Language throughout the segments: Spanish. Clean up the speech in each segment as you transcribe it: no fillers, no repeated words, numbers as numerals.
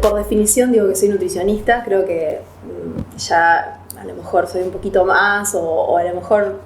por definición digo que soy nutricionista, creo que ya a lo mejor soy un poquito más o a lo mejor,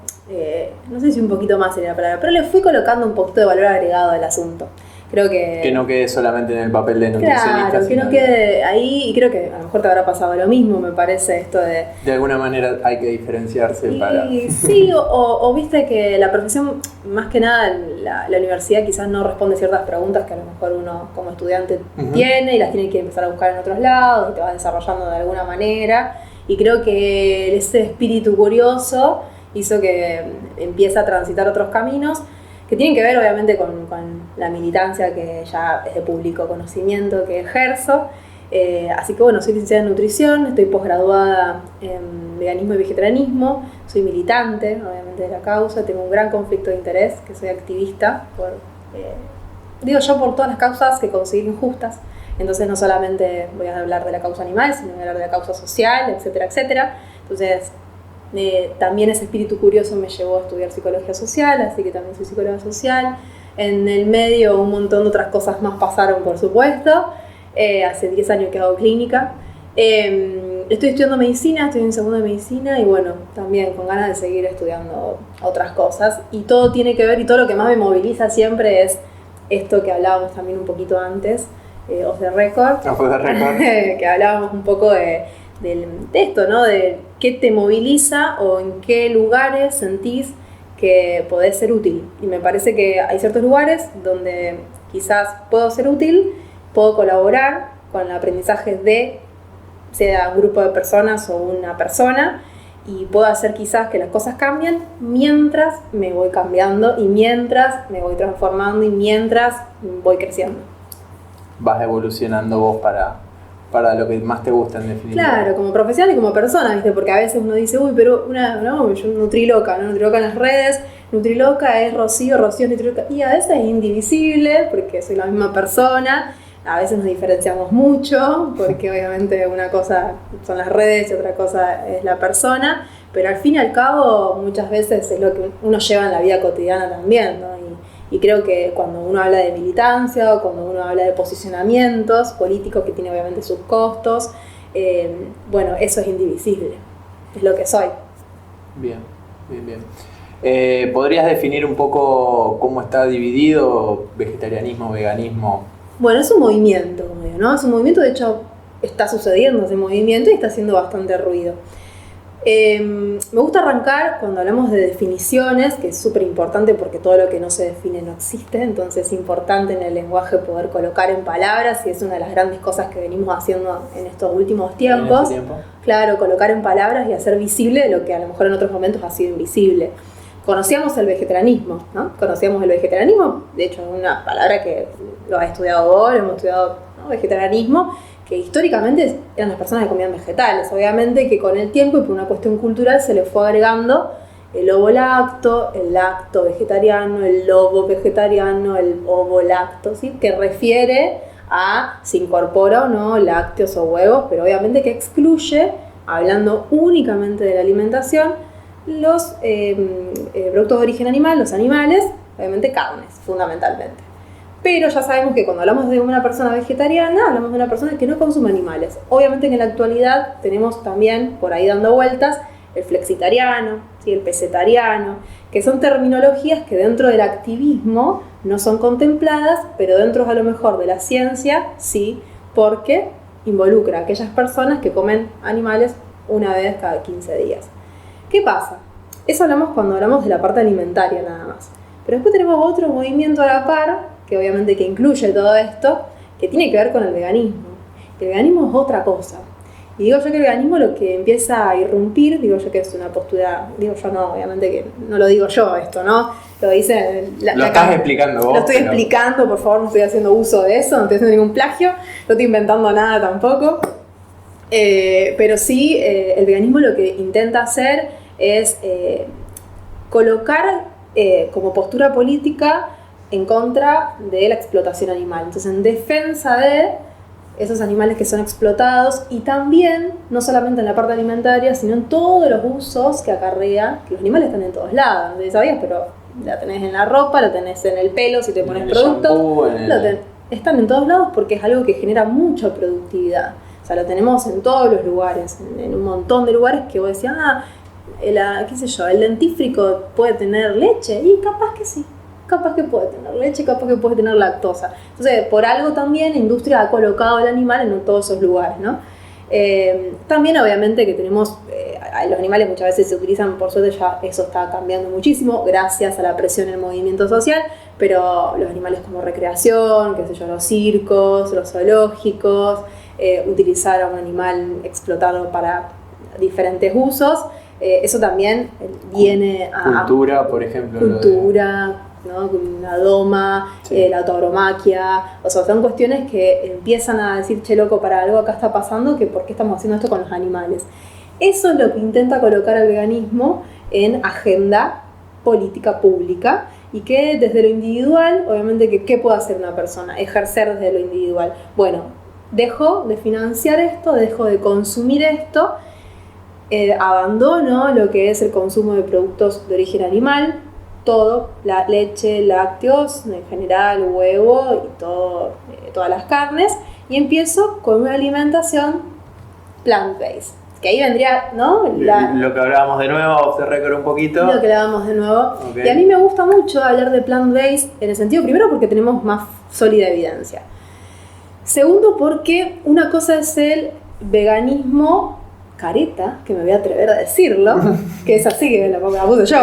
no sé si un poquito más sería la palabra, pero le fui colocando un poquito de valor agregado al asunto. Creo que no quede solamente en el papel de nutricionista. Claro, que no quede ahí, y creo que a lo mejor te habrá pasado lo mismo, me parece, esto de... De alguna manera hay que diferenciarse para... Sí, o viste que la profesión, más que nada, la universidad quizás no responde ciertas preguntas que a lo mejor uno como estudiante tiene y las tiene que empezar a buscar en otros lados y te vas desarrollando de alguna manera. Y creo que ese espíritu curioso hizo que empiece a transitar otros caminos que tienen que ver obviamente con la militancia que ya es de público conocimiento que ejerzo. Así que bueno, soy licenciada en nutrición, estoy posgraduada en veganismo y vegetarianismo, soy militante obviamente de la causa, tengo un gran conflicto de interés, que soy activista por todas las causas que considero injustas. Entonces no solamente voy a hablar de la causa animal, sino voy a hablar de la causa social, etcétera, etcétera. Entonces también ese espíritu curioso me llevó a estudiar psicología social, así que también soy psicóloga social. En el medio un montón de otras cosas más pasaron, por supuesto. Hace 10 años que hago clínica. Estoy estudiando medicina, estoy en segundo de medicina y bueno, también con ganas de seguir estudiando otras cosas. Y todo tiene que ver, y todo lo que más me moviliza siempre es esto que hablábamos también un poquito antes, off the record. Que hablábamos un poco de esto, ¿no? De qué te moviliza o en qué lugares sentís que podés ser útil. Y me parece que hay ciertos lugares donde quizás puedo ser útil, puedo colaborar con el aprendizaje de, sea un grupo de personas o una persona, y puedo hacer quizás que las cosas cambien mientras me voy cambiando y mientras me voy transformando y mientras voy creciendo. Vas evolucionando vos para lo que más te gusta, en definitiva. Claro, como profesional y como persona, ¿viste? Porque a veces uno dice, uy, pero yo Nutriloca, ¿no? Nutriloca en las redes, Nutriloca es Rocío es Nutriloca, y a veces es indivisible, porque soy la misma persona, a veces nos diferenciamos mucho, porque obviamente una cosa son las redes y otra cosa es la persona, pero al fin y al cabo muchas veces es lo que uno lleva en la vida cotidiana también, ¿no? Y creo que cuando uno habla de militancia o cuando uno habla de posicionamientos políticos que tiene obviamente sus costos, bueno, eso es indivisible, es lo que soy. Bien. ¿Podrías definir un poco cómo está dividido vegetarianismo, veganismo? Bueno, es un movimiento, ¿no? Es un movimiento, de hecho está sucediendo ese movimiento y está haciendo bastante ruido. Me gusta arrancar cuando hablamos de definiciones, que es súper importante porque todo lo que no se define no existe, entonces es importante en el lenguaje poder colocar en palabras, y es una de las grandes cosas que venimos haciendo en estos últimos tiempos. Claro, colocar en palabras y hacer visible lo que a lo mejor en otros momentos ha sido invisible. Conocíamos el vegetarianismo, ¿no? Conocíamos el vegetarianismo, de hecho es una palabra que lo has estudiado vos, hemos estudiado, ¿no? Vegetarianismo, que históricamente eran las personas que comían vegetales. Obviamente que con el tiempo y por una cuestión cultural se le fue agregando el ovo-lacto, el lacto vegetariano, el lobo vegetariano, el ovo-lacto, ¿sí? Que refiere a si incorpora o no lácteos o huevos, pero obviamente que excluye, hablando únicamente de la alimentación, los productos de origen animal, los animales, obviamente carnes, fundamentalmente. Pero ya sabemos que cuando hablamos de una persona vegetariana, hablamos de una persona que no consume animales. Obviamente que en la actualidad tenemos también, por ahí dando vueltas, el flexitariano, ¿sí? El pesetariano, que son terminologías que dentro del activismo no son contempladas, pero dentro a lo mejor de la ciencia sí, porque involucra a aquellas personas que comen animales una vez cada 15 días. ¿Qué pasa? Eso hablamos cuando hablamos de la parte alimentaria nada más. Pero después tenemos otro movimiento a la par, que obviamente que incluye todo esto, que tiene que ver con el veganismo. El veganismo es otra cosa. Y digo yo que el veganismo lo que empieza a irrumpir, digo yo que es una postura, digo yo no, obviamente que no lo digo yo esto, ¿no? Lo dice... Lo estás explicando vos. Lo estoy explicando, por favor, no estoy haciendo uso de eso, no estoy haciendo ningún plagio, no estoy inventando nada tampoco. Pero sí, el veganismo lo que intenta hacer es colocar como postura política en contra de la explotación animal. Entonces, en defensa de esos animales que son explotados, y también, no solamente en la parte alimentaria, sino en todos los usos que acarrea, que los animales están en todos lados, no sé si sabías, pero la tenés en la ropa, lo tenés en el pelo, si te pones productos, están en todos lados porque es algo que genera mucha productividad. O sea, lo tenemos en todos los lugares, en un montón de lugares que vos decías, qué sé yo, el dentífrico puede tener leche, y capaz que sí. Capaz que puede tener leche, capaz que puede tener lactosa. Entonces, por algo también la industria ha colocado al animal en todos esos lugares, ¿no? También obviamente que tenemos, los animales muchas veces se utilizan, por suerte ya eso está cambiando muchísimo, gracias a la presión en el movimiento social, pero los animales como recreación, qué sé yo, los circos, los zoológicos, utilizar a un animal, explotarlo para diferentes usos, eso también viene a... Cultura, por ejemplo. Cultura, ¿no? La doma, sí. La tauromaquia, o sea, son cuestiones que empiezan a decir, che loco, para algo acá está pasando, que por qué estamos haciendo esto con los animales. Eso es lo que intenta colocar al veganismo en agenda política pública, y que desde lo individual, obviamente, ¿qué puede hacer una persona? Ejercer desde lo individual. Bueno, dejo de financiar esto, dejo de consumir esto, abandono lo que es el consumo de productos de origen animal, todo, la leche, lácteos, en general, huevo y todo, todas las carnes, y empiezo con una alimentación plant-based, que ahí vendría, ¿no? Lo que hablábamos de nuevo, off the record un poquito. Lo que hablábamos de nuevo. Okay. Y a mí me gusta mucho hablar de plant-based en el sentido, primero, porque tenemos más sólida evidencia. Segundo, porque una cosa es el veganismo careta, que me voy a atrever a decirlo, que es así que la puse yo.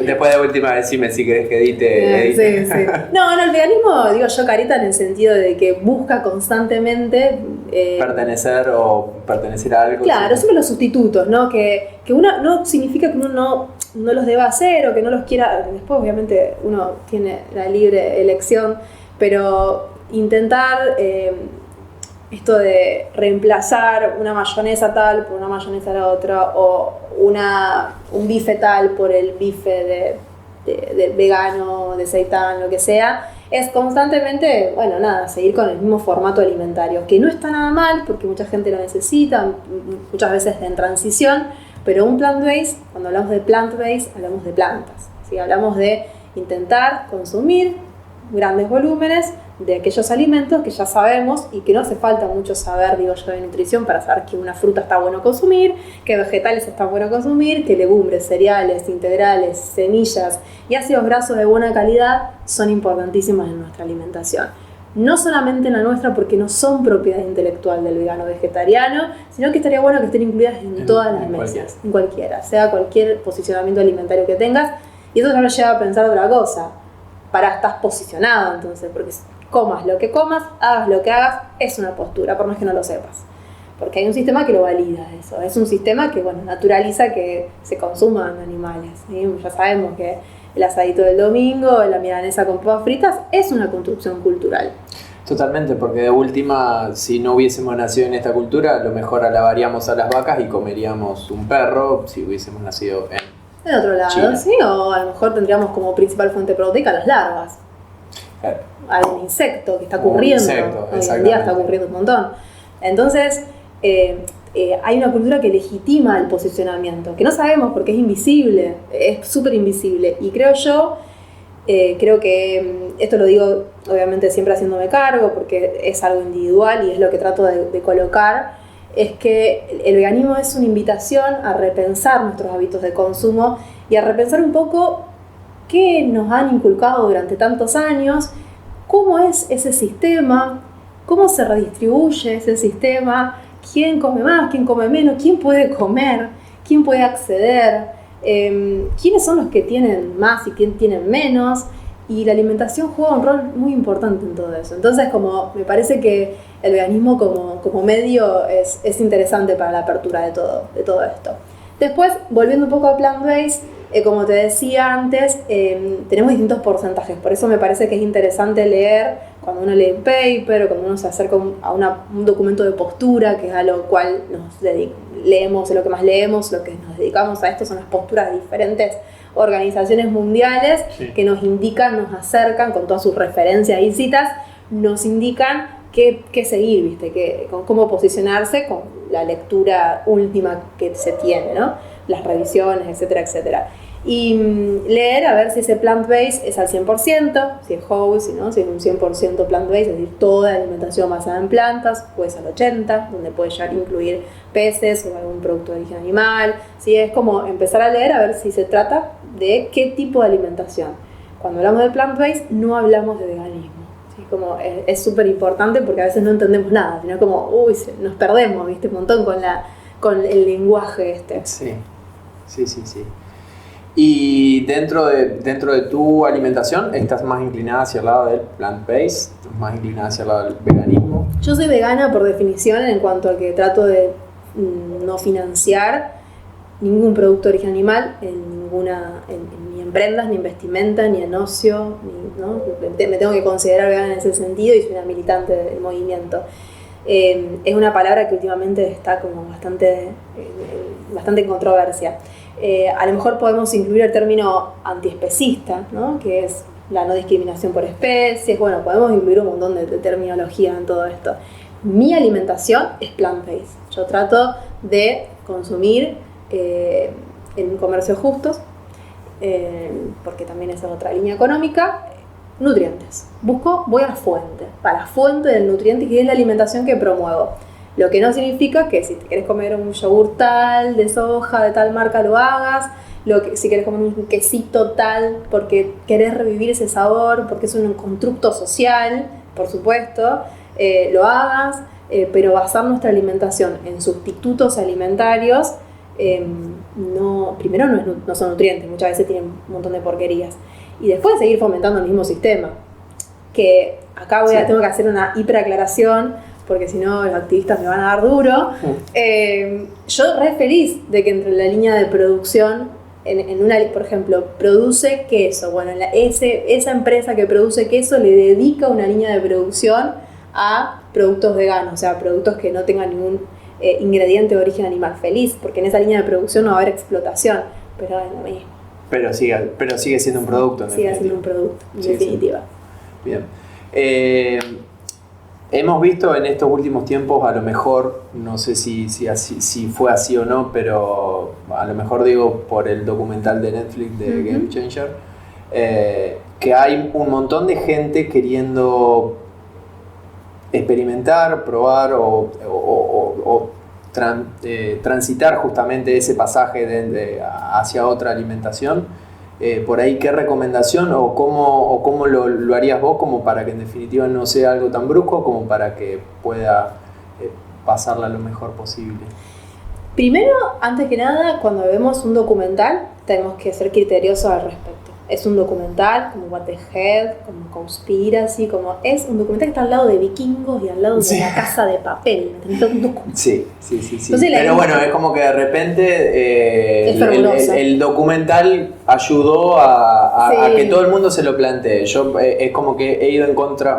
Después de última, decime si querés que edite. Sí, sí. No, el veganismo, digo yo, careta en el sentido de que busca constantemente... pertenecer o pertenecer a algo. Claro, siempre los sustitutos, ¿no? Que uno no significa que uno no los deba hacer o que no los quiera. Después, obviamente, uno tiene la libre elección, pero intentar... esto de reemplazar una mayonesa tal por una mayonesa la otra, o un bife tal por el bife de vegano, de seitán, lo que sea, es constantemente, bueno, nada, seguir con el mismo formato alimentario, que no está nada mal, porque mucha gente lo necesita, muchas veces en transición, pero un plant-based, cuando hablamos de plant-based, hablamos de plantas, ¿sí? Hablamos de intentar consumir grandes volúmenes de aquellos alimentos que ya sabemos y que no hace falta mucho saber, digo yo, de nutrición para saber que una fruta está bueno consumir, que vegetales está bueno consumir, que legumbres, cereales, integrales, semillas y ácidos grasos de buena calidad son importantísimas en nuestra alimentación. No solamente en la nuestra, porque no son propiedad intelectual del vegano vegetariano, sino que estaría bueno que estén incluidas en todas las mesas, en cualquiera, sea cualquier posicionamiento alimentario que tengas. Y eso nos lleva a pensar otra cosa. Estás posicionado entonces, porque comas lo que comas, hagas lo que hagas, es una postura, por más que no lo sepas. Porque hay un sistema que lo valida eso, es un sistema que, bueno, naturaliza que se consuman animales, ¿sí? Ya sabemos que el asadito del domingo, la milanesa con papas fritas, es una construcción cultural. Totalmente, porque de última, si no hubiésemos nacido en esta cultura, a lo mejor alabaríamos a las vacas y comeríamos un perro si hubiésemos nacido en otro lado, China. Sí, o a lo mejor tendríamos como principal fuente proteica las larvas. Claro. Algún insecto que está ocurriendo. Hoy en día está ocurriendo un montón. Entonces, hay una cultura que legitima el posicionamiento, que no sabemos porque es invisible, es súper invisible. Y creo que esto lo digo obviamente siempre haciéndome cargo, porque es algo individual y es lo que trato de colocar, es que el veganismo es una invitación a repensar nuestros hábitos de consumo y a repensar un poco qué nos han inculcado durante tantos años, cómo es ese sistema, cómo se redistribuye ese sistema, quién come más, quién come menos, quién puede comer, quién puede acceder, quiénes son los que tienen más y quién tienen menos. Y la alimentación juega un rol muy importante en todo eso. Entonces, como me parece que el veganismo como medio es interesante para la apertura de todo esto. Después, volviendo un poco a plant-based, como te decía antes, tenemos distintos porcentajes. Por eso me parece que es interesante leer cuando uno lee un paper o cuando uno se acerca a un documento de postura, que es a lo cual leemos, lo que más leemos, lo que nos dedicamos a esto son las posturas de diferentes organizaciones mundiales, sí, que nos indican, nos acercan con todas sus referencias y citas, nos indican qué seguir, ¿viste? Cómo posicionarse con la lectura última que se tiene, ¿no? Las revisiones, etcétera, etcétera. Y leer a ver si ese plant-based es al 100%, si es whole, si no, si es un 100% plant-based, es decir, toda la alimentación basada en plantas, o es al 80%, donde puede ya incluir peces o algún producto de origen animal. Sí, es como empezar a leer a ver si se trata de qué tipo de alimentación. Cuando hablamos de plant-based no hablamos de veganismo. ¿Sí? Como es súper importante porque a veces no entendemos nada, sino como, nos perdemos, ¿viste? Un montón con el lenguaje este. Sí. Y dentro de tu alimentación, ¿estás más inclinada hacia el lado del plant-based? ¿Estás más inclinada hacia el lado del veganismo? Yo soy vegana por definición en cuanto a que trato de no financiar ningún producto de origen animal ni en prendas, ni en vestimenta, ni en ocio, ¿no? Me tengo que considerar vegana en ese sentido y soy una militante del movimiento. Es una palabra que últimamente está como bastante en controversia. A lo mejor podemos incluir el término antiespecista, ¿no? Que es la no discriminación por especies. Bueno, podemos incluir un montón de terminología en todo esto. Mi alimentación es plant-based. Yo trato de consumir en comercios justos, porque también esa es otra línea económica, nutrientes. Voy a la fuente del nutriente, que es la alimentación que promuevo. Lo que no significa que si te querés comer un yogur tal, de soja, de tal marca, lo hagas. Si querés comer un quesito tal, porque querés revivir ese sabor, porque es un constructo social, por supuesto, lo hagas. Pero basar nuestra alimentación en sustitutos alimentarios, primero no son nutrientes, muchas veces tienen un montón de porquerías. Y después seguir fomentando el mismo sistema. Que acá tengo que hacer una hiperaclaración, porque si no los activistas me van a dar duro. Yo re feliz de que entre la línea de producción, por ejemplo, produce queso. Bueno, esa empresa que produce queso le dedica una línea de producción a productos veganos, o sea, productos que no tengan ningún ingrediente de origen animal. Feliz, porque en esa línea de producción no va a haber explotación, pero es lo mismo. Pero sigue siendo un producto. Sigue siendo un producto, en definitiva. Bien. Hemos visto en estos últimos tiempos, a lo mejor, no sé si fue así o no, pero a lo mejor digo por el documental de Netflix de Game Changer, que hay un montón de gente queriendo experimentar, probar o transitar justamente ese pasaje hacia otra alimentación. Por ahí, ¿qué recomendación o cómo lo harías vos como para que en definitiva no sea algo tan brusco, como para que pueda pasarla lo mejor posible? Primero, antes que nada, cuando vemos un documental, tenemos que ser criteriosos al respecto. Es un documental como What the Head, como Conspiracy, es un documental que está al lado de Vikingos y al lado de La Casa de Papel. Sí. Entonces, pero bueno, es como que de repente el documental ayudó a que todo el mundo se lo plantee. Yo es como que he ido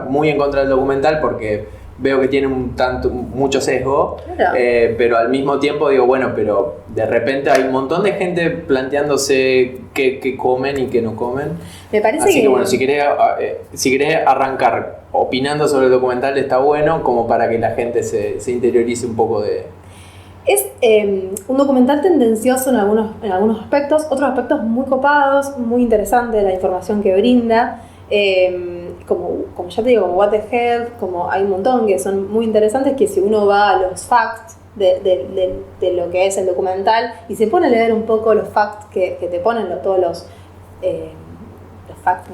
muy en contra del documental porque veo que tiene mucho sesgo, claro. Pero al mismo tiempo digo, bueno, pero de repente hay un montón de gente planteándose qué comen y qué no comen. Me parece Así que bueno, si querés arrancar opinando sobre el documental, está bueno, como para que la gente se interiorice un poco de... Es un documental tendencioso en algunos aspectos, otros aspectos muy copados, muy interesantes de la información que brinda. Como ya te digo, como What the Health, como hay un montón que son muy interesantes, que si uno va a los facts de lo que es el documental y se pone a leer un poco los facts que te ponen todos los facts,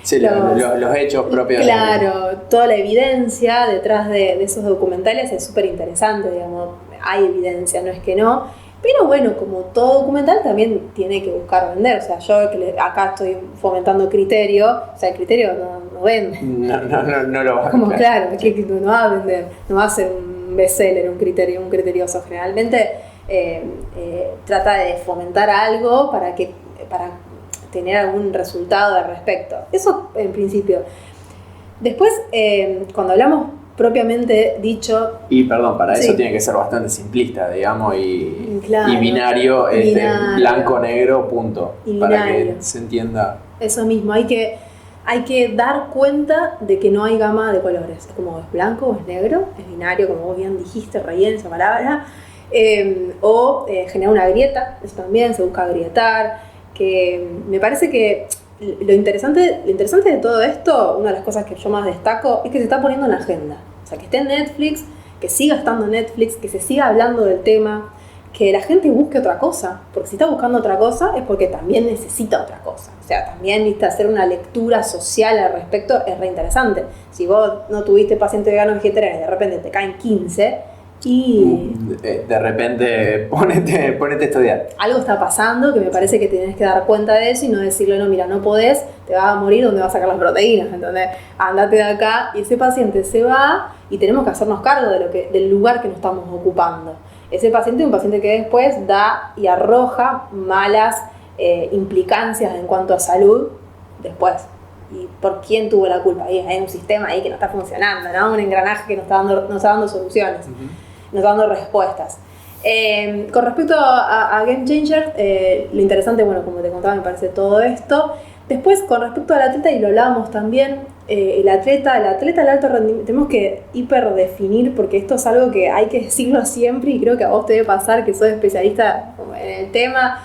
sí, los hechos propios. Claro, toda la evidencia detrás de esos documentales es súper interesante, digamos, hay evidencia, no es que no. Pero bueno, como todo documental también tiene que buscar vender. O sea, yo acá estoy fomentando criterio, o sea, el criterio no vende. No lo va a como vender. Claro, que no va a vender, no va a ser un bestseller, un criterioso. Generalmente trata de fomentar algo para tener algún resultado al respecto. Eso en principio. Después, cuando hablamos propiamente dicho... Y perdón, para eso tiene que ser bastante simplista, digamos, y binario, blanco-negro, punto, para que se entienda. Eso mismo, hay que dar cuenta de que no hay gama de colores. Es como es blanco o es negro, es binario, como vos bien dijiste, Rayen, esa palabra, o genera una grieta, eso también, se busca agrietar. que me parece que lo interesante de todo esto, una de las cosas que yo más destaco, es que se está poniendo en la agenda. O sea, que esté en Netflix, que siga estando en Netflix, que se siga hablando del tema, que la gente busque otra cosa. Porque si está buscando otra cosa es porque también necesita otra cosa. O sea, también, viste, hacer una lectura social al respecto es re interesante. Si vos no tuviste paciente vegano vegetariano y de repente te caen 15 y... de repente ponete a estudiar. Algo está pasando que me parece que tenés que dar cuenta de eso y no decirle, no, mira, no podés, te vas a morir, ¿dónde vas a sacar las proteínas? ¿Entendés? Andate de acá, y ese paciente se va y tenemos que hacernos cargo del lugar que nos estamos ocupando. Ese paciente es un paciente que después da y arroja malas implicancias en cuanto a salud después. ¿Y por quién tuvo la culpa? Hay un sistema ahí que no está funcionando, ¿no? Un engranaje que nos está dando soluciones. Nos está dando respuestas. Con respecto a Game Changer, lo interesante, bueno, como te contaba, me parece todo esto. Después, con respecto al atleta, y lo hablábamos también, el atleta de alto rendimiento, tenemos que hiperdefinir, porque esto es algo que hay que decirlo siempre, y creo que a vos te debe pasar, que sos especialista en el tema.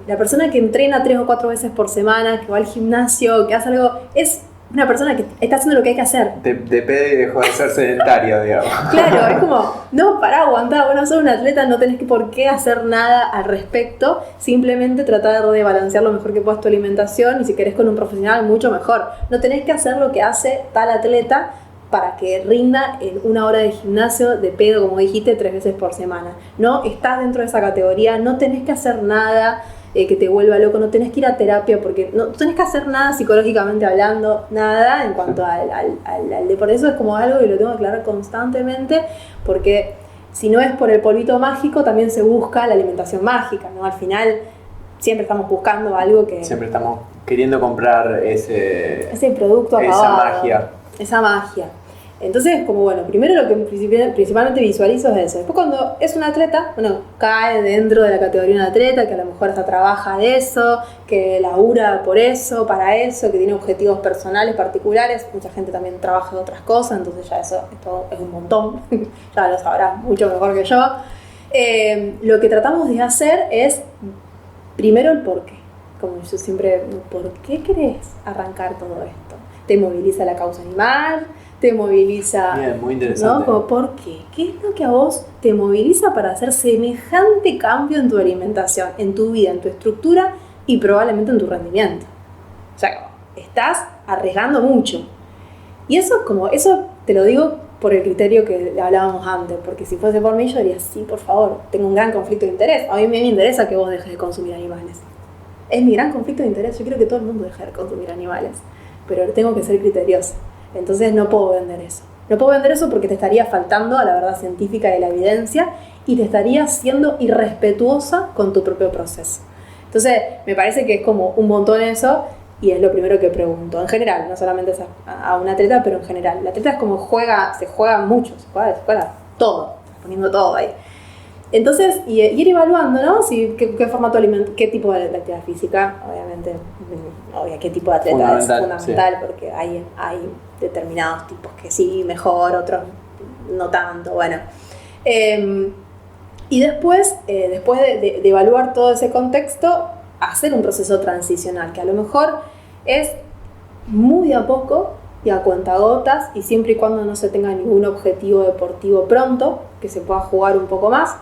La persona que entrena 3 o 4 veces por semana, que va al gimnasio, que hace algo, es una persona que está haciendo lo que hay que hacer. De pedo y dejó de ser sedentario, digamos. Claro, es como, no, pará, aguantá, bueno, sos un atleta, no tenés por qué hacer nada al respecto, simplemente tratar de balancear lo mejor que puedas tu alimentación, y si querés con un profesional, mucho mejor. No tenés que hacer lo que hace tal atleta para que rinda en 1 hora de gimnasio de pedo, como dijiste, 3 veces por semana. No estás dentro de esa categoría, no tenés que hacer nada que te vuelva loco, no tenés que ir a terapia, porque no tenés que hacer nada psicológicamente hablando, nada en cuanto al deporte. Por eso es como algo que lo tengo que aclarar constantemente, porque si no es por el polvito mágico, también se busca la alimentación mágica, ¿no? Al final siempre estamos buscando algo que... Siempre estamos queriendo comprar ese producto acabado, esa magia. Entonces, como bueno, primero lo que principalmente visualizo es eso. Después, cuando es un atleta, bueno, cae dentro de la categoría de un atleta, que a lo mejor hasta trabaja de eso, que labura por eso, para eso, que tiene objetivos personales particulares. Mucha gente también trabaja de otras cosas, entonces ya esto es un montón. Ya lo sabrás mucho mejor que yo. Lo que tratamos de hacer es, primero, el por qué. Como yo siempre, ¿por qué querés arrancar todo esto? ¿Te moviliza la causa animal? ¿Te moviliza? Bien, muy interesante. ¿No? Como, ¿por qué? ¿Qué es lo que a vos te moviliza para hacer semejante cambio en tu alimentación, en tu vida, en tu estructura y probablemente en tu rendimiento? O sea, estás arriesgando mucho. Y eso te lo digo por el criterio que hablábamos antes, porque si fuese por mí yo diría, sí, por favor, tengo un gran conflicto de interés. A mí me interesa que vos dejes de consumir animales. Es mi gran conflicto de interés. Yo quiero que todo el mundo deje de consumir animales, pero tengo que ser criteriosa. Entonces no puedo vender eso. No puedo vender eso porque te estaría faltando a la verdad científica de la evidencia y te estaría siendo irrespetuosa con tu propio proceso. Entonces me parece que es como un montón eso, y es lo primero que pregunto. En general, no solamente a un atleta, pero en general. El atleta es como se juega mucho, se juega todo, poniendo todo ahí. Entonces, y ir evaluando, ¿no? Si, qué formato alimento, qué tipo de actividad física, obviamente, qué tipo de atleta es fundamental, sí. Porque hay determinados tipos que sí, mejor, otros no tanto, bueno. Y después de evaluar todo ese contexto, hacer un proceso transicional, que a lo mejor es muy de a poco y a cuentagotas, y siempre y cuando no se tenga ningún objetivo deportivo pronto, que se pueda jugar un poco más,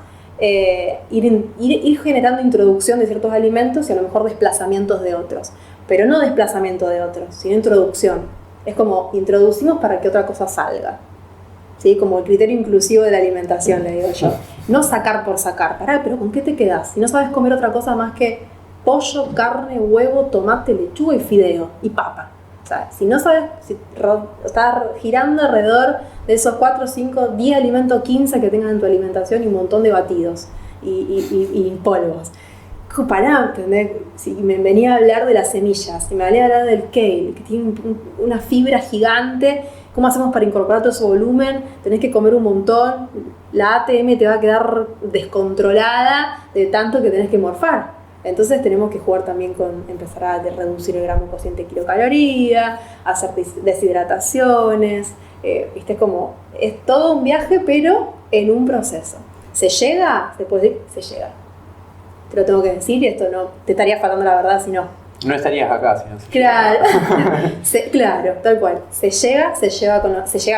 ir generando introducción de ciertos alimentos y a lo mejor desplazamientos de otros, pero no desplazamiento de otros, sino introducción. Es como introducimos para que otra cosa salga, ¿sí? Como el criterio inclusivo de la alimentación, le digo yo. No sacar por sacar. Pará, pero ¿con qué te quedás? Si no sabes comer otra cosa más que pollo, carne, huevo, tomate, lechuga y fideo y papa. O sea, si no sabes, si estás girando alrededor de esos 4, 5, 10 alimentos, 15 que tengas en tu alimentación y un montón de batidos y polvos. Pará, ¿entendés? Si me venía a hablar de las semillas, si me venía a hablar del kale, que tiene una fibra gigante, ¿cómo hacemos para incorporar todo ese volumen? Tenés que comer un montón, la ATM te va a quedar descontrolada de tanto que tenés que morfar. Entonces tenemos que jugar también con empezar a reducir el gramo cociente de kilocaloría, hacer deshidrataciones, ¿viste? Como es todo un viaje, pero en un proceso. ¿Se llega? Se puede decir, se llega. te lo tengo que decir y esto no te estaría faltando la verdad si no. No estarías acá si no se Claro, claro, tal cual. Se llega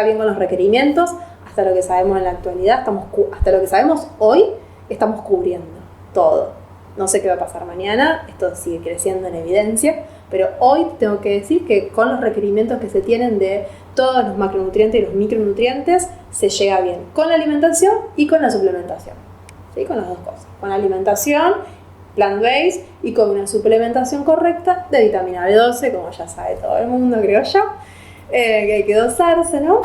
bien con los requerimientos, hasta lo que sabemos en la actualidad, hasta lo que sabemos hoy, estamos cubriendo todo. No sé qué va a pasar mañana, esto sigue creciendo en evidencia, pero hoy tengo que decir que con los requerimientos que se tienen de todos los macronutrientes y los micronutrientes, se llega bien con la alimentación y con la suplementación. ¿Sí? Con las dos cosas. Con la alimentación plant-based y con una suplementación correcta de vitamina B12, como ya sabe todo el mundo, creo yo, que hay que dosarse, ¿no?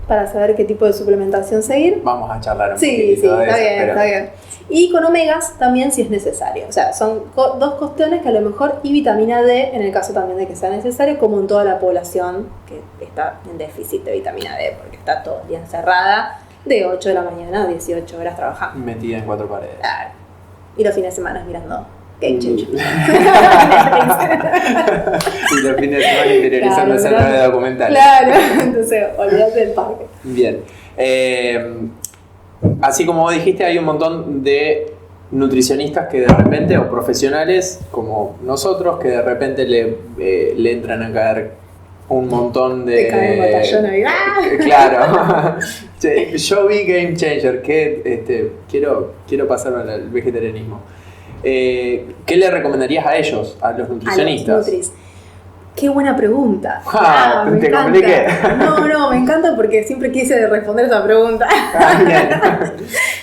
Para saber qué tipo de suplementación seguir. Vamos a charlar un poquito de eso. Está bien. Y con omegas también si es necesario. O sea, son dos cuestiones que a lo mejor, y vitamina D en el caso también de que sea necesario, como en toda la población que está en déficit de vitamina D, porque está todo el día encerrada de 8 de la mañana a 18 horas trabajando. Metida en 4 paredes. Claro. Y los fines de semana mirando Game Changer. Y los fines de semana interiorizando esa nueva de documentales. Claro, entonces olvídate del parque. Bien. Así como vos dijiste, hay un montón de nutricionistas que de repente, o profesionales como nosotros, que de repente le entran a caer un montón de... Te cae un batallón ahí. Claro. Yo vi Game Changer, que quiero pasarme al vegetarianismo. ¿Qué le recomendarías a ellos, a los nutricionistas? A los nutris. Qué buena pregunta. ¿Te compliqué? No, me encanta porque siempre quise responder esa pregunta.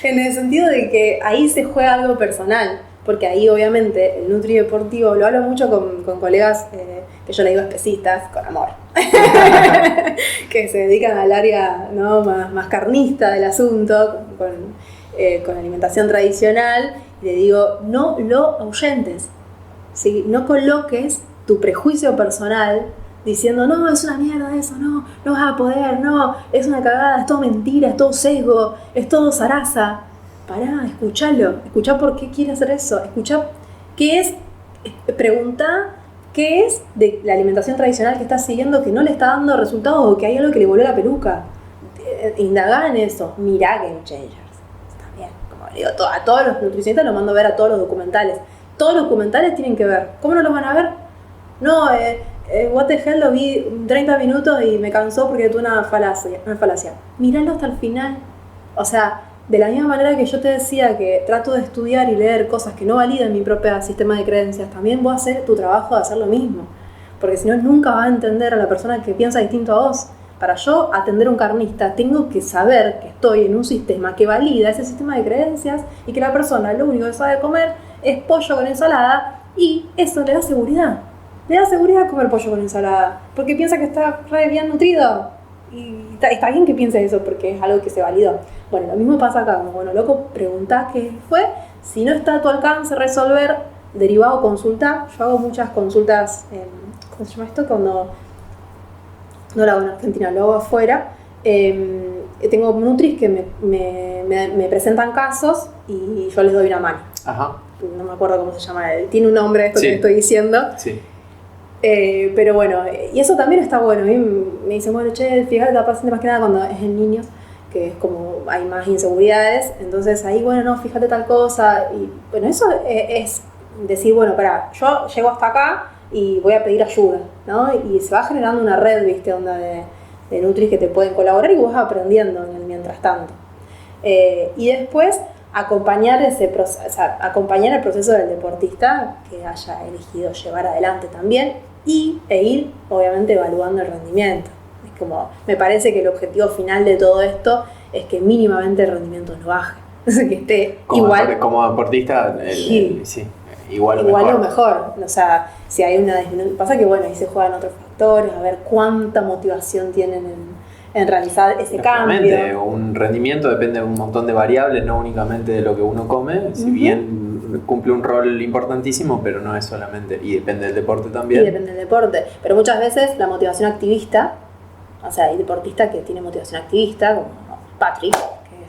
En el sentido de que ahí se juega algo personal. Porque ahí obviamente el nutri deportivo, lo hablo mucho con colegas que yo le digo especistas, con amor, que se dedican al área, ¿no? más carnista del asunto, con alimentación tradicional, y le digo, no lo ahuyentes, ¿sí? No coloques tu prejuicio personal diciendo, no, es una mierda eso, no vas a poder, no, es una cagada, es todo mentira, es todo sesgo, es todo zaraza. Pará, escuchá por qué quiere hacer eso, escuchá qué es, preguntá qué es de la alimentación tradicional que está siguiendo que no le está dando resultados o que hay algo que le voló la peluca. Indagá en eso, mirá Game Changers. Está bien, como le digo, a todos los nutricionistas los mando a ver a todos los documentales. Todos los documentales tienen que ver. ¿Cómo no los van a ver? No, what the hell, lo vi 30 minutos y me cansó porque tuve una falacia. Míralo hasta el final. O sea, de la misma manera que yo te decía que trato de estudiar y leer cosas que no validan mi propio sistema de creencias, también voy a hacer tu trabajo de hacer lo mismo. Porque si no, nunca vas a entender a la persona que piensa distinto a vos. Para yo atender a un carnista, tengo que saber que estoy en un sistema que valida ese sistema de creencias y que la persona lo único que sabe comer es pollo con ensalada, y eso le da seguridad. Le da seguridad comer pollo con ensalada, porque piensa que está re bien nutrido. Y está bien que piense eso porque es algo que se validó. Bueno, lo mismo pasa acá, como, bueno, loco, preguntá qué fue. Si no está a tu alcance resolver, derivado, consulta. Yo hago muchas consultas, ¿cómo se llama esto? Cuando no lo hago en Argentina, lo hago afuera. Tengo nutris que me presentan casos y yo les doy una mano. Ajá. No me acuerdo cómo se llama, tiene un nombre esto, sí, que estoy diciendo. Sí. Pero bueno, y eso también está bueno. A mí me dicen, bueno, che, fíjate, la paciente más que nada cuando es en niños, que es como hay más inseguridades, entonces ahí, bueno, no, fíjate tal cosa. Y bueno, eso es decir, bueno, pará, yo llego hasta acá y voy a pedir ayuda, ¿no? Y se va generando una red, ¿viste? Onda de nutris que te pueden colaborar y vos vas aprendiendo en el mientras tanto. Y después acompañar acompañar el proceso del deportista que haya elegido llevar adelante también e ir obviamente evaluando el rendimiento. Es como, me parece que el objetivo final de todo esto es que mínimamente el rendimiento no baje, que esté igual. Como deportista, sí, igual o mejor. O sea, si hay una disminución, pasa que bueno, ahí se juegan otros factores, a ver cuánta motivación tienen en realizar ese cambio. Un rendimiento depende de un montón de variables, no únicamente de lo que uno come, si bien cumple un rol importantísimo, pero no es solamente, y depende del deporte también. Y depende del deporte, pero muchas veces la motivación activista, o sea, hay deportistas que tienen motivación activista, como Patrick, que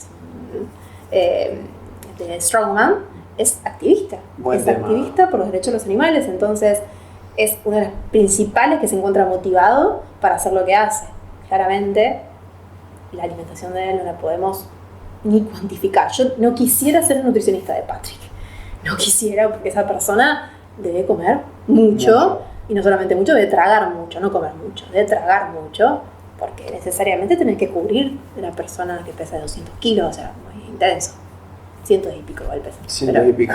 es de Strongman, es activista. Activista por los derechos de los animales, entonces es una de las principales que se encuentra motivado para hacer lo que hace. Claramente, la alimentación de él no la podemos ni cuantificar. Yo no quisiera ser nutricionista de Patrick. no quisiera, porque esa persona debe comer mucho, y no solamente mucho, debe tragar mucho, no comer mucho, debe tragar mucho, porque necesariamente tenés que cubrir a la persona que pesa 200 kilos, o sea, muy intenso. Cientos y pico igual pesa. Cientos y pico.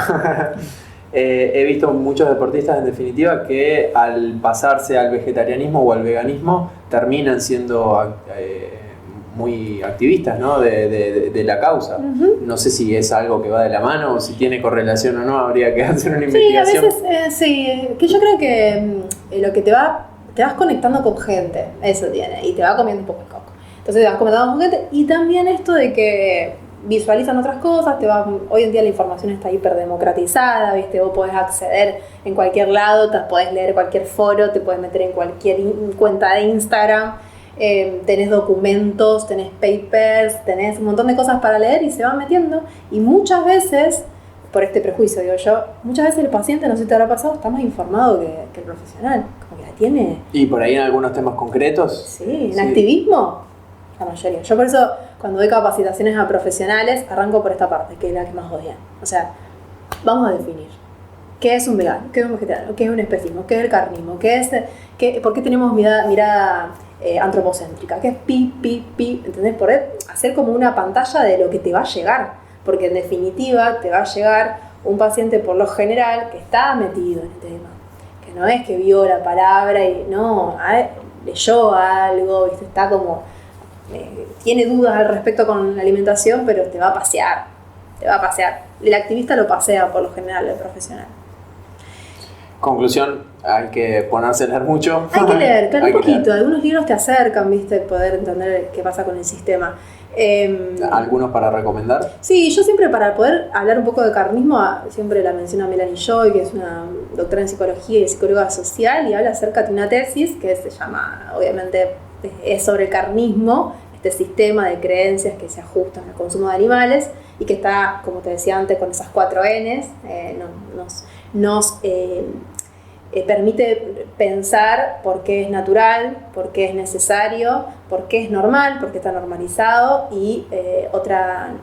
He visto muchos deportistas, en definitiva, que al pasarse al vegetarianismo o al veganismo terminan siendo muy activistas, ¿no? de la causa. Uh-huh. No sé si es algo que va de la mano o si tiene correlación o no, habría que hacer una investigación. Sí, a veces, sí, que yo creo que lo que te vas conectando con gente, eso tiene, y te va comiendo un poco el coco. Entonces te vas conectando con gente, y también esto de que visualizan otras cosas, hoy en día la información está hiperdemocratizada, ¿viste? Vos podés acceder en cualquier lado, te podés leer cualquier foro, te podés meter en cualquier cuenta de Instagram, tenés documentos, tenés papers, tenés un montón de cosas para leer y se van metiendo, y muchas veces, por este prejuicio digo yo, muchas veces el paciente, no sé si te habrá pasado, está más informado que el profesional, como que la tiene. ¿Y por ahí en algunos temas concretos? Sí, en activismo, la mayoría. Yo por eso, cuando doy capacitaciones a profesionales, arranco por esta parte, que es la que más odian. O sea, vamos a definir qué es un vegano, qué es un vegetariano, qué es un especismo, qué es el carnismo, por qué tenemos mirada antropocéntrica, qué es pi, ¿entendés? Poder hacer como una pantalla de lo que te va a llegar, porque en definitiva te va a llegar un paciente por lo general que está metido en el tema, que no es que vio la palabra y no, leyó algo, ¿viste? Está como... tiene dudas al respecto con la alimentación, pero te va a pasear. El activista lo pasea por lo general, el profesional. Conclusión, hay que ponerse a leer mucho. Hay que leer, claro, un poquito. Algunos libros te acercan, ¿viste? Poder entender qué pasa con el sistema. ¿Algunos para recomendar? Sí, yo siempre, para poder hablar un poco de carnismo, siempre la menciono a Melanie Joy, que es una doctora en psicología y psicóloga social, y habla acerca de una tesis que se llama, obviamente, es sobre el carnismo, este sistema de creencias que se ajustan al consumo de animales y que está, como te decía antes, con esas 4 Ns, nos permite pensar por qué es natural, por qué es necesario, por qué es normal, por qué está normalizado, y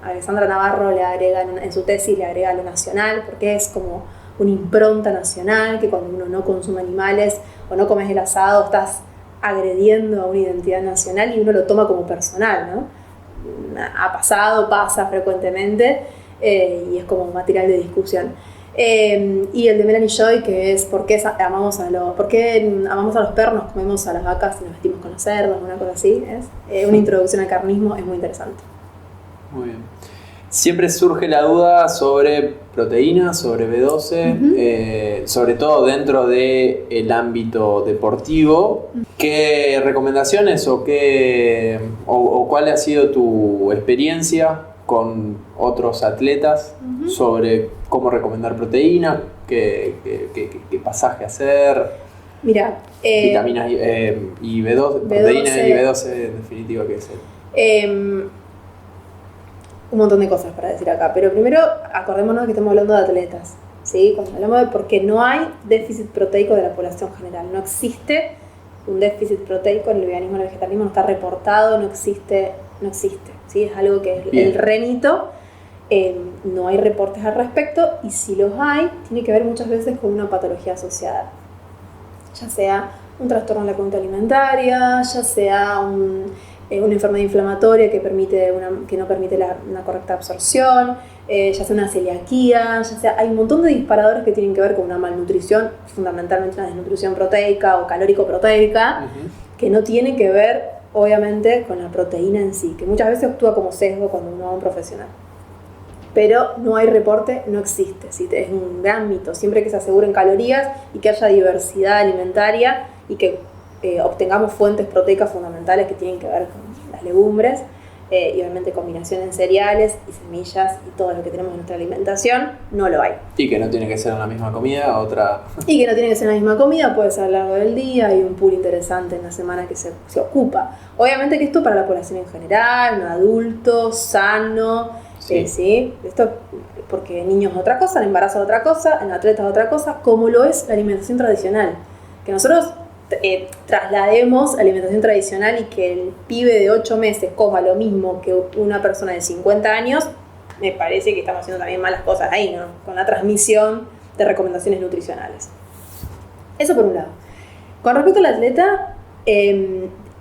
Alexandra Navarro le agrega en su tesis, le agrega lo nacional, porque es como una impronta nacional, que cuando uno no consume animales o no comes el asado, estás agrediendo a una identidad nacional y uno lo toma como personal, ¿no? Pasa frecuentemente y es como un material de discusión. Y el de Melanie Joy, que es ¿por qué amamos a los perros, nos comemos a las vacas y nos vestimos con los cerdos? Una cosa así, es una introducción al carnismo, es muy interesante. Muy bien. Siempre surge la duda sobre proteínas, sobre B12, uh-huh. Sobre todo dentro del ámbito deportivo. Uh-huh. ¿Qué recomendaciones o cuál ha sido tu experiencia con otros atletas uh-huh. sobre cómo recomendar proteína, qué pasaje hacer? Mira, vitaminas y B12, proteínas y B12 en definitiva, ¿qué es? Un montón de cosas para decir acá, pero primero acordémonos que estamos hablando de atletas, ¿sí? Cuando hablamos de porque no hay déficit proteico de la población general, no existe un déficit proteico en el veganismo, en el vegetarianismo, no está reportado, no existe, ¿sí? Es algo que es el renito, no hay reportes al respecto, y si los hay, tiene que ver muchas veces con una patología asociada, ya sea un trastorno de la conducta alimentaria, ya sea una enfermedad inflamatoria que no permite una correcta absorción, ya sea una celiaquía, hay un montón de disparadores que tienen que ver con una malnutrición, fundamentalmente una desnutrición proteica o calórico-proteica, uh-huh. que no tiene que ver, obviamente, con la proteína en sí, que muchas veces actúa como sesgo cuando uno va a un profesional. Pero no hay reporte, no existe, ¿sí? Es un gran mito, siempre que se aseguren calorías y que haya diversidad alimentaria y que obtengamos fuentes proteicas fundamentales que tienen que ver con las legumbres y obviamente combinación en cereales y semillas y todo lo que tenemos en nuestra alimentación, no lo hay. Y que no tiene que ser en la misma comida, otra... Y que no tiene que ser en la misma comida, puede ser a lo largo del día, hay un pool interesante en la semana que se ocupa. Obviamente que esto para la población en general, un adulto sano, ¿sí? Esto porque niños es otra cosa, el embarazo es otra cosa, en atletas es otra cosa, como lo es la alimentación tradicional. Que nosotros traslademos alimentación tradicional y que el pibe de 8 meses coma lo mismo que una persona de 50 años, me parece que estamos haciendo también malas cosas ahí, ¿no? Con la transmisión de recomendaciones nutricionales. Eso por un lado. Con respecto al atleta,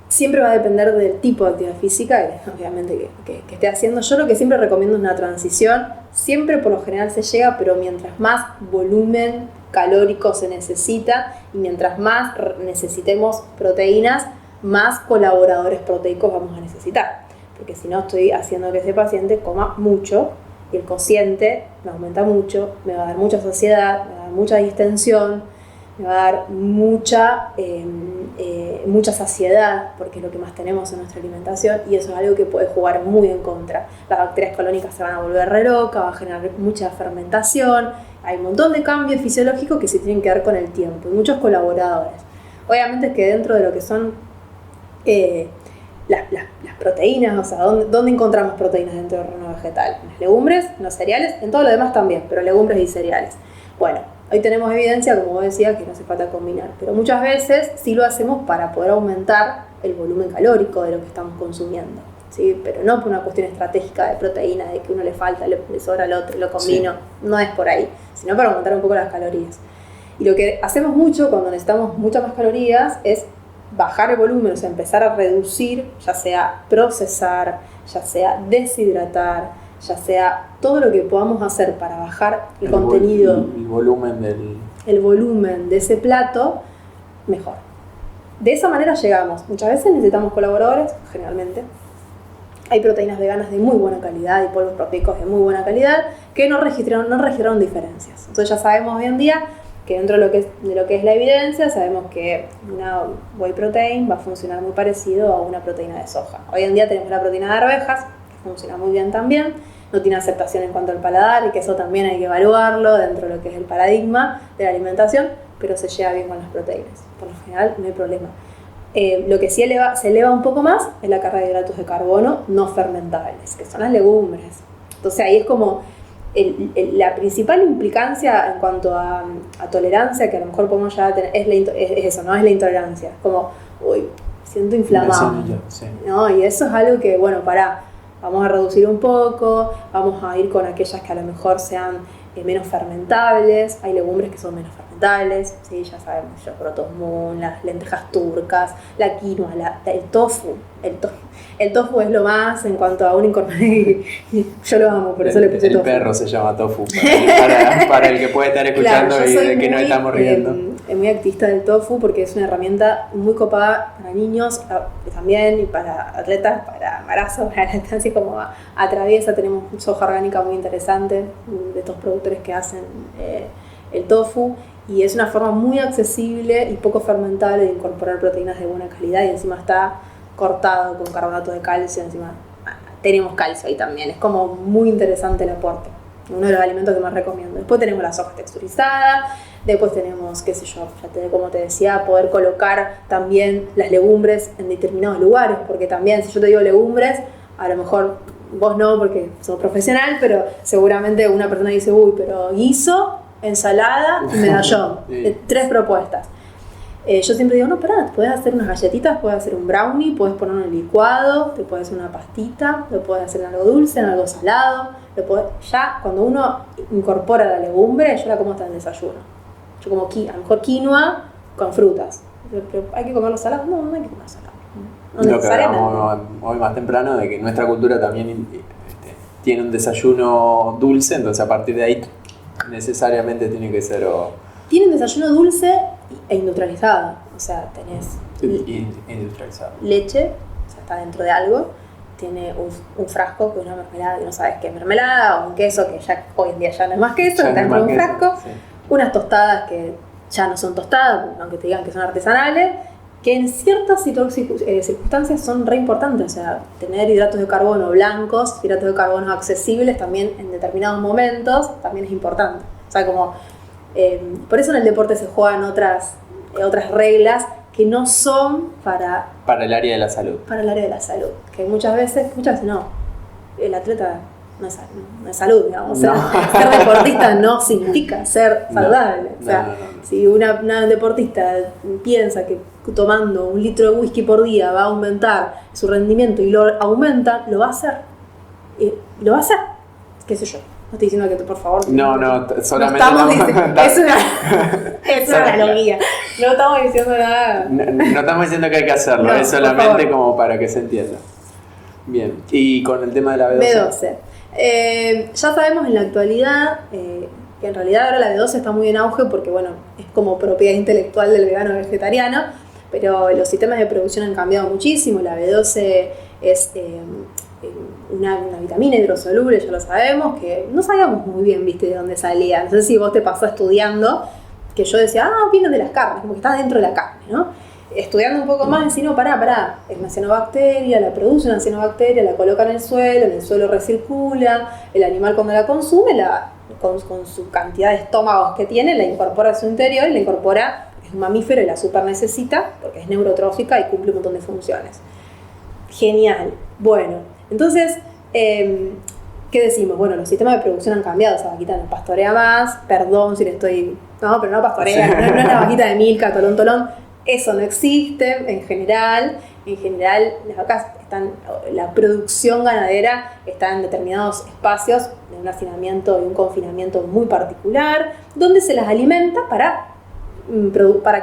siempre va a depender del tipo de actividad física, obviamente, que esté haciendo. Yo lo que siempre recomiendo es una transición. Siempre por lo general se llega, pero mientras más volumen calórico se necesita y mientras más necesitemos proteínas, más colaboradores proteicos vamos a necesitar. Porque si no, estoy haciendo que ese paciente coma mucho y el cociente me aumenta mucho, me va a dar mucha saciedad, me va a dar mucha distensión, me va a dar mucha saciedad, porque es lo que más tenemos en nuestra alimentación, y eso es algo que puede jugar muy en contra. Las bacterias colónicas se van a volver re locas, va a generar mucha fermentación, hay un montón de cambios fisiológicos que se tienen que dar con el tiempo, y muchos colaboradores. Obviamente es que dentro de lo que son las proteínas, o sea, ¿dónde encontramos proteínas dentro del reino vegetal? En las legumbres, en los cereales, en todo lo demás también, pero legumbres y cereales. Bueno, hoy tenemos evidencia, como vos decías, que no hace falta combinar, pero muchas veces sí lo hacemos para poder aumentar el volumen calórico de lo que estamos consumiendo, ¿sí? Pero no por una cuestión estratégica de proteína, de que uno le falta, le sobra al otro, lo combino, sí. No es por ahí, sino para aumentar un poco las calorías. Y lo que hacemos mucho cuando necesitamos muchas más calorías es bajar el volumen, o sea, empezar a reducir, ya sea procesar, ya sea deshidratar, ya sea todo lo que podamos hacer para bajar el contenido, el volumen de ese plato, mejor. De esa manera llegamos. Muchas veces necesitamos colaboradores, generalmente. Hay proteínas veganas de muy buena calidad y polvos proteicos de muy buena calidad que no registraron diferencias. Entonces ya sabemos hoy en día que dentro de lo que es la evidencia, sabemos que una whey protein va a funcionar muy parecido a una proteína de soja. Hoy en día tenemos la proteína de arvejas, que funciona muy bien también, no tiene aceptación en cuanto al paladar, y que eso también hay que evaluarlo dentro de lo que es el paradigma de la alimentación, pero se lleva bien con las proteínas. Por lo general no hay problema. Lo que sí se eleva un poco más es la carga de hidratos de carbono no fermentables, que son las legumbres. Entonces ahí es como la principal implicancia en cuanto a tolerancia que a lo mejor podemos llegar a tener es eso, ¿no? Es la intolerancia. Como, uy, siento inflamado. Sí. ¿No? Y eso es algo que, bueno, vamos a reducir un poco, vamos a ir con aquellas que a lo mejor sean menos fermentables. Hay legumbres que son menos fermentables, ¿sí? Ya sabemos, los protosmoon, las lentejas turcas, la quinoa, el tofu. El tofu es lo más en cuanto a un incorporación. Yo lo amo, por eso le puse tofu. El perro se llama tofu, para el que puede estar escuchando, claro, y de que no estamos riendo. Muy activista del tofu porque es una herramienta muy copada para niños también, y para atletas, para embarazos, para lactancia, como atraviesa. Tenemos soja orgánica muy interesante de estos productores que hacen el tofu, y es una forma muy accesible y poco fermentable de incorporar proteínas de buena calidad, y encima está cortado con carbonato de calcio, encima tenemos calcio ahí también, es como muy interesante el aporte, uno de los alimentos que más recomiendo. Después tenemos la soja texturizada, después tenemos, qué sé yo, como te decía, poder colocar también las legumbres en determinados lugares, porque también si yo te digo legumbres, a lo mejor vos no porque sos profesional, pero seguramente una persona dice, uy, pero guiso, ensalada y medallón, 3 propuestas. Yo siempre digo, no, pará, puedes hacer unas galletitas, puedes hacer un brownie, puedes poner un licuado, te puedes hacer una pastita, lo puedes hacer en algo dulce, en algo salado. Ya cuando uno incorpora la legumbre, yo la como hasta en el desayuno. Yo como a lo mejor quinoa con frutas. Pero ¿hay que comerlo salado? No, no hay que comerlo salado. No lo que hablamos hoy más temprano, de que nuestra cultura también tiene un desayuno dulce, entonces a partir de ahí necesariamente tiene que ser... Tiene un desayuno dulce e industrializado, o sea, tenés industrializado. Leche, o sea, está dentro de algo, tiene un frasco que es una mermelada que no sabes qué es mermelada, o un queso que ya hoy en día ya no es más queso, está dentro de un frasco, sí. Unas tostadas que ya no son tostadas, aunque te digan que son artesanales, que en ciertas circunstancias son re importantes, o sea, tener hidratos de carbono blancos, hidratos de carbono accesibles también en determinados momentos, también es importante, o sea, como... por eso en el deporte se juegan otras reglas que no son para el área de la salud. Para el área de la salud. Que muchas veces no. El atleta no es salud, digamos. No. Ser deportista no significa ser saludable. No. O sea, no. Si una deportista piensa que tomando 1 litro de whisky por día va a aumentar su rendimiento y lo aumenta, lo va a hacer. Lo va a hacer. qué sé yo. No estoy diciendo que por favor... No, solamente... Es una analogía. No estamos diciendo nada. No estamos diciendo que hay que hacerlo, es solamente como para que se entienda. Bien, y con el tema de la B12. Ya sabemos en la actualidad que en realidad ahora la B12 está muy en auge porque, bueno, es como propiedad intelectual del vegano vegetariano, pero los sistemas de producción han cambiado muchísimo. La B12 es una vitamina hidrosoluble, ya lo sabemos, que no sabíamos muy bien, viste, de dónde salía. No sé si vos te pasó estudiando, que yo decía, vienen de las carnes, como que está dentro de la carne, ¿no? Estudiando un poco más, decía, no, pará, es una cianobacteria, la produce una cianobacteria, la coloca en el suelo recircula, el animal cuando la consume, con su cantidad de estómagos que tiene, la incorpora a su interior y la incorpora, es un mamífero y la super necesita, porque es neurotrófica y cumple un montón de funciones. Genial. Bueno, entonces, ¿qué decimos? Bueno, los sistemas de producción han cambiado, esa vaquita no pastorea más, perdón si le estoy... No, pero no pastorea, no es la vaquita de Milka, tolón. Eso no existe en general. En general, las vacas la producción ganadera está en determinados espacios de un hacinamiento y un confinamiento muy particular, donde se las alimenta para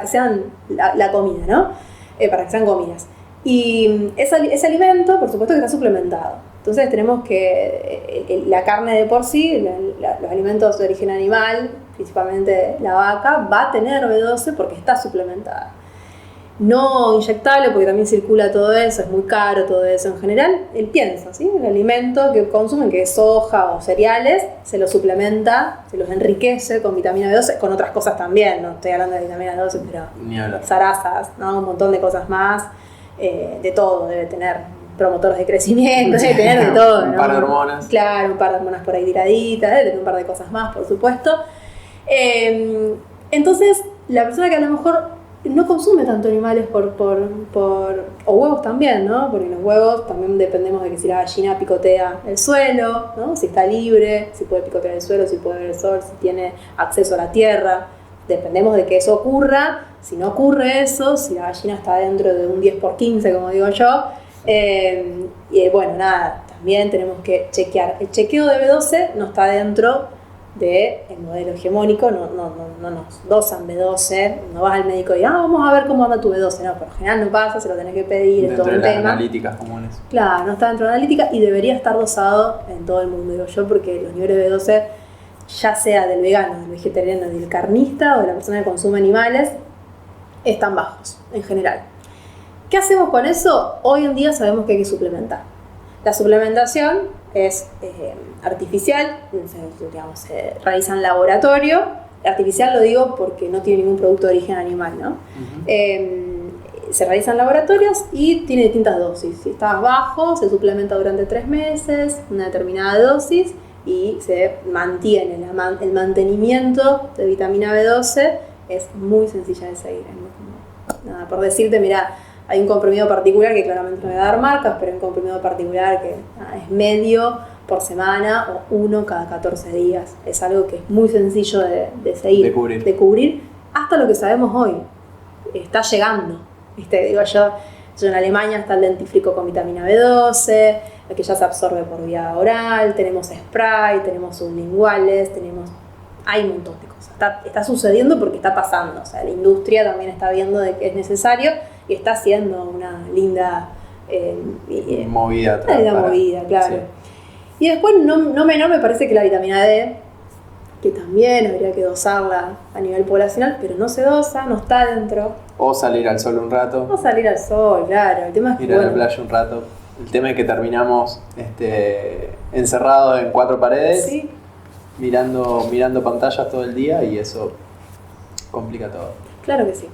que sean la comida, ¿no? Para que sean comidas. Y ese alimento, por supuesto, que está suplementado. Entonces tenemos que la carne de por sí, los alimentos de origen animal, principalmente la vaca, va a tener B12 porque está suplementada. No inyectable, porque también circula todo eso, es muy caro todo eso en general. El pienso, ¿sí? El alimento que consumen, que es soja o cereales, se los suplementa, se los enriquece con vitamina B12, con otras cosas también, no estoy hablando de vitamina B12, pero zarazas, ¿no? Un montón de cosas más, de todo, debe tener promotores de crecimiento, debe tener de todo, ¿no? Un par de hormonas. Claro, un par de hormonas por ahí tiraditas, debe tener un par de cosas más, por supuesto. Entonces, la persona que a lo mejor no consume tanto animales o huevos también, ¿no? Porque los huevos también dependemos de que si la gallina picotea el suelo, ¿no? Si está libre, si puede picotear el suelo, si puede ver el sol, si tiene acceso a la tierra. Dependemos de que eso ocurra. Si no ocurre eso, si la gallina está dentro de un 10x15, como digo yo, y bueno, nada, también tenemos que chequear. El chequeo de B12 no está dentro del modelo hegemónico, no nos dosan B12, no vas al médico y vamos a ver cómo anda tu B12, no, por lo general no pasa, se lo tenés que pedir, es todo un tema. Dentro de las analíticas comunes. Claro, no está dentro de la analítica y debería estar dosado en todo el mundo, digo yo, porque los niveles de B12, ya sea del vegano, del vegetariano, del carnista o de la persona que consume animales, están bajos en general. ¿Qué hacemos con eso? Hoy en día sabemos que hay que suplementar. La suplementación es artificial, se realiza en laboratorio. Artificial lo digo porque no tiene ningún producto de origen animal, ¿no? Se realiza en laboratorios y tiene distintas dosis. Si está bajo, se suplementa durante 3 meses, una determinada dosis, y se mantiene. El mantenimiento de vitamina B12 es muy sencilla de seguir. Nada, por decirte, mira, hay un comprimido particular que claramente no voy a dar marcas, pero hay un comprimido particular que es medio por semana o 1 cada 14 días. Es algo que es muy sencillo de seguir, de cubrir, hasta lo que sabemos hoy. Está llegando, ¿viste? Digo yo en Alemania está el dentífrico con vitamina B12, que ya se absorbe por vía oral, tenemos spray, tenemos sublinguales, hay un montón de cosas. Está sucediendo porque está pasando. O sea, la industria también está viendo de que es necesario y está haciendo una linda movida. Una linda movida, claro. Sí. Y después, no menor, me parece que la vitamina D, que también habría que dosarla a nivel poblacional, pero no se dosa, no está dentro. O salir al sol un rato. O salir al sol, claro. El tema es que, ir a la playa un rato. El tema es que terminamos encerrados en 4 paredes. Sí. Mirando pantallas todo el día y eso complica todo. Claro que sí.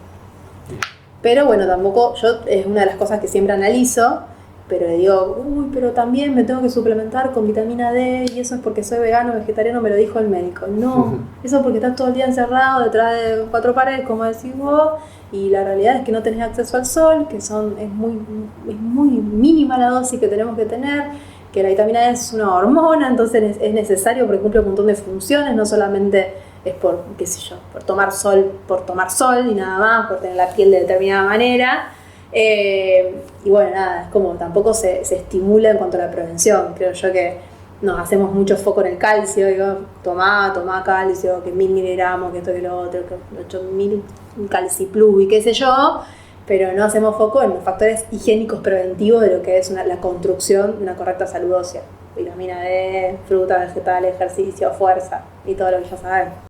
Pero bueno, tampoco, es una de las cosas que siempre analizo, pero le digo, pero también me tengo que suplementar con vitamina D y eso es porque soy vegano, vegetariano, me lo dijo el médico. No, eso es porque estás todo el día encerrado detrás de 4 paredes, como decís vos, y la realidad es que no tenés acceso al sol, que es muy mínima la dosis que tenemos que tener, que la vitamina D es una hormona, entonces es necesario porque cumple un montón de funciones, no solamente es por, qué sé yo, por tomar sol y nada más, por tener la piel de determinada manera. Y bueno, nada, es como tampoco se estimula en cuanto a la prevención. Creo yo que nos hacemos mucho foco en el calcio, digo, tomá calcio, que 1000 miligramos, que esto, que lo otro, que 8000 calciplus y qué sé yo, pero no hacemos foco en los factores higiénicos preventivos de lo que es la construcción de una correcta salud ósea. Vitamina D, frutas, vegetales, ejercicio, fuerza y todo lo que ya sabemos.